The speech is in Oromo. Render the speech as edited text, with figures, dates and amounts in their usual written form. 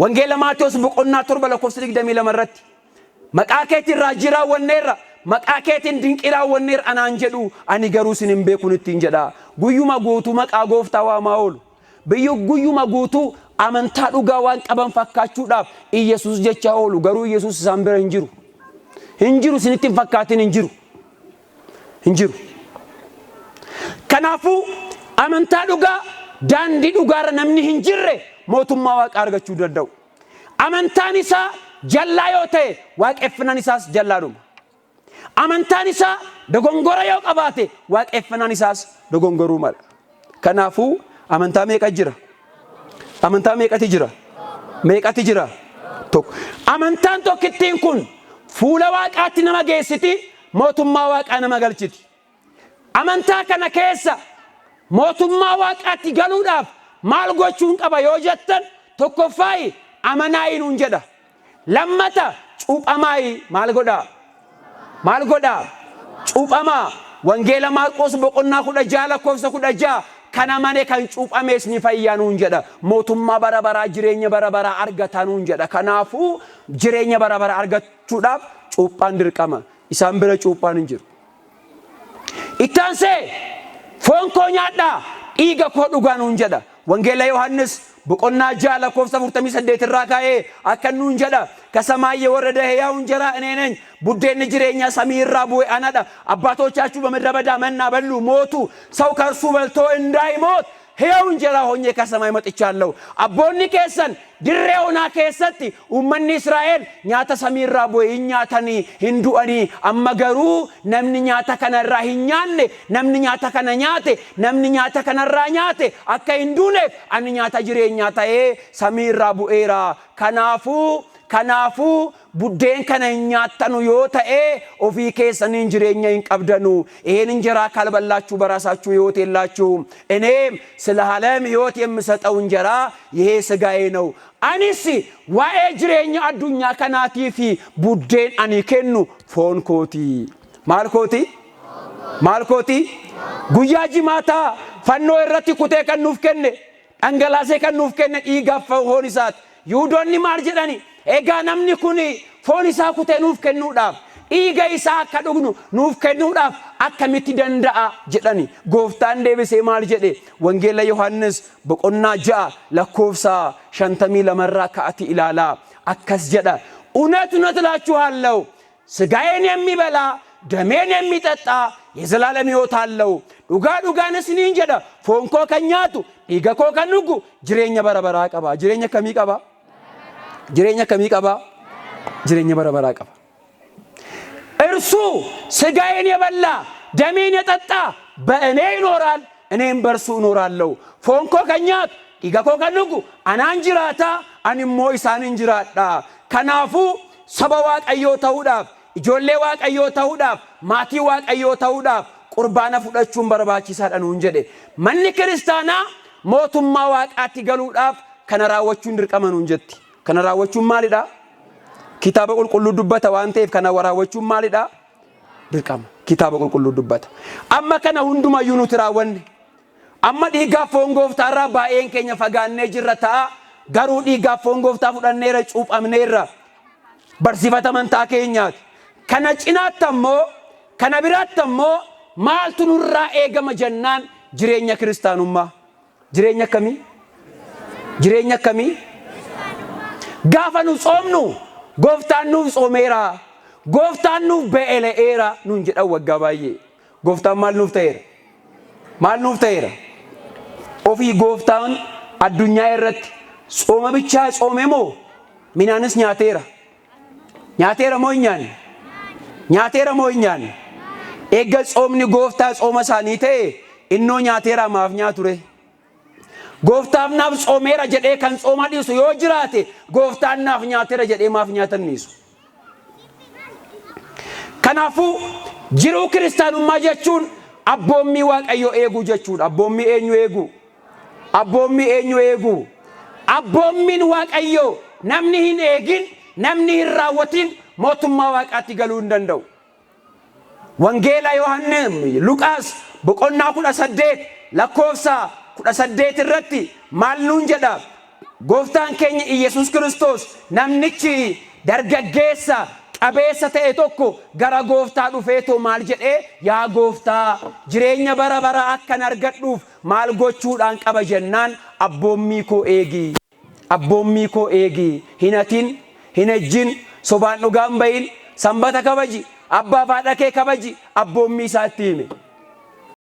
Wangeela Maatiyos boqonnaa 7 lakkoofsa 22 irratti maqaa keetiin raajii raawwanneerra maqaa keetiin dinqii raawwanneerra anaan jedhu ani garuu isin hin beekun ittiin jedha. Guyyuma guutuu maqaa gooftaa waamaa oolu. Biyyu guyyuma guutuu amantaa dhugaa waan qaban fakkaachuudhaaf Iyesuus jecha oolu. Garuu Iyesuus isaan bira hin jiru. Hin jiru isinitti hin fakkaatin hin jiru. Hin jiru. Kanaafuu amantaa dhugaa daandii dhugaarra namni hin jirre mootummaa Waaqaa argachuu danda'u. Amantaan isaa jallaa yoo ta'e waaqeffannaan isaas jallaadhuma. Amantaan isaa dogongora yoo qabaate waaqeffannaan isaas dogongoruu mala. Kanaafuu amantaa meeqa jira? Amantaa meeqati jira? Meeqati jira? Tokko. Amantaan tokkittiin kun fuula Waaqaatti nama geessiti, mootummaa Waaqaa nama galchiti. Amantaa kana keessa mootummaa Waaqaatti galuudhaaf maal gochuun qaba yoo jettan, tokkoffaayi amanaayi nuun jedha. Lammata cuuphamaayi maal godhaa? Maal godhaa? Cuuphamaa. Wangeela Maarqos boqonnaa 16 lakkoofsa 16 kan amane kan cuuphamees ni fayyaa nuun jedha. Mootummaa bara baraa jireenya bara baraa argata nuun jedha. Kanaafuu jireenya bara baraa argachuudhaaf cuuphaan dirqama. Isaan bira cuuphaan hin jiru. Ittaansee foon koo nyaadhaa dhiiga koo dhugaa nuun jedha. Wangeela Yohaannis boqonnaa 6 lakkoofsa 48 irraa ka'ee akka nuun jedha. ከሰማይ የወረደ ሕያው እንጀራ እኔ ነኝ ቡድን ጅሬኛ ሰሚራ ቡይ አናዳ አባቶቻችሁ በምድረ በዳ መና በሉ ሞቱ ሰው ከእርሱ በልቶ እንዳይሞት ሕያው እንጀራ ሆኜ ከሰማይ መጥቻለሁ አቦኒ ከሰን ድሬውና ከሰቲ ኡመኒ እስራኤል ኛተ ሰሚራ ቡይ ኛተኒ ሂንዱአኒ አመገሩ ነምኒ ኛተ ከነራ ሂኛኔ ነምኒ ኛተ ከነኛቴ ነምኒ ኛተ ከነራ ኛቴ አከ ሂንዱኔ አን ኛተ ጅሬኛ ታዬ ሰሚራ ቡኤራ ከናፉ ቡዴን ከነኛተኑ ዮተኤ ኦፊ ከሰኒን ጅሬኛ ይንቀብደኑ ይሄን እንጀራ ካልበላችሁ በራሳችሁ ህይወት የላችሁ እኔም ስለ ዓለም ህይወት የምሰጠው እንጀራ ይሄ ስጋዬ ነው አኒሲ ዋኤ ጅሬኛ አዱኛ ከናቲፊ ቡዴን አኒከኑ ፎንኮቲ ማልኮቲ ጉያጂ ማታ ፈኖ እረቲ ኩቴ ከኑፍ ከነ አንገላሴ ከኑፍ ከነ ይጋፈ ሆኒሳት ይሁዶኒ ማርጀዳኒ ኤጋ namni kuni foon isaa kutee nuuf kennuudhaaf dhiiga isaa akka dhugnu nuuf kennuudhaaf akkamitti danda'a jedhani gooftaan deebisee maal jedhe wangeela Yohaannis boqonnaa 6 lakkoofsa 52 irraa ka'ati ilaala akkas jedha እውነት እላችኋለሁ ስጋዬን የሚበላ ደሜን የሚጠጣ የዘላለም ሕይወት አለው ዱጋንስ እኔን jedha foon koo kan nyaatu dhiiga koo kan dhugu jireenya bara baraa qaba jireenya kamii qaba jireenya kamii qaba jireenya bara baraa qaba እርሱ ስጋዬን የበላ ደሜን የጠጣ በእኔ ይኖራል እኔም በእርሱ እኖራለሁ foon koo kan nyaatu dhiiga koo kan dhugu anaan jiraata ani immoo isaanin jiraadha kanaafuu saba waaqayyoo ta'uudhaaf ijoollee waaqayyoo ta'uudhaaf maatii waaqayyoo ta'uudhaaf qurbaana fudhachuun barbaachisaadha nuun jedhe manni kiristaanaa mootummaa waaqaatti galuudhaaf kana raawwachuun dirqama nuun jetti kana raawwachuun maalidha kitaaba qulqulluu dubbata waan ta'eef kana raawwachuun maalidha dirqama kitaaba qulqulluu dubbata amma kana hundumayyuu nuti raawwanne amma dhiigaaf foon gooftaarraa baay'een keenya fagaannee jirra ta'a garuu dhiigaaf foon gooftaa fudhanneera cuuphamneerra barsiifata amantaa keenyaati kana cinaatti ammoo kana biraatti ammoo maaltu nurraa eegama jennaan jireenya kiristaanummaa jireenya kamii gaafa nu tsoomnu gooftaan nuuf tsoomeera gooftaan nuuf be'eleera nuun jedha waggaa baay'ee gooftaan maal nuuf ta'eera ofii gooftaan addunyaa irratti tsooma bichaa tsoome moo minaanis nyaateera moo hin nyaanne eegga tsoomni gooftaa tsooma isaanii ta'e innoo nyaateera maaf nyaature gooftaaf naaf tsoomeera jedhee kan tsooma dhiisu yoo jiraate gooftaan naaf nyaateera jedhee maaf nyaatan dhiisu kanaafuu jiruu kiristaanummaa jechuun abboommii waaqayyoo eeguu jechuudha abboommii eenyu eeguu abboommiin waaqayyoo namni hin eegin namni hin raawwatin mootummaa waaqaatti galuu hin danda'u wangeela Yohaannis Luqaas boqonnaa 18 lakkoofsa 18 irratti maal nuun jedha gooftaan keenya Iyesuus Kiristoos namnichi dargaggeessa qabeessa ta'e tokko gara gooftaa dhufeetoo maal jedhee yaa gooftaa jireenya bara bara akkan argadhuuf maal gochuudhaan qaba jennaan abboommii koo eegi hinatin hinajjin sobaan dhugaan bayin sanbata kabaji abbaa fi haadha kee kabaji abboommii isaatti hime.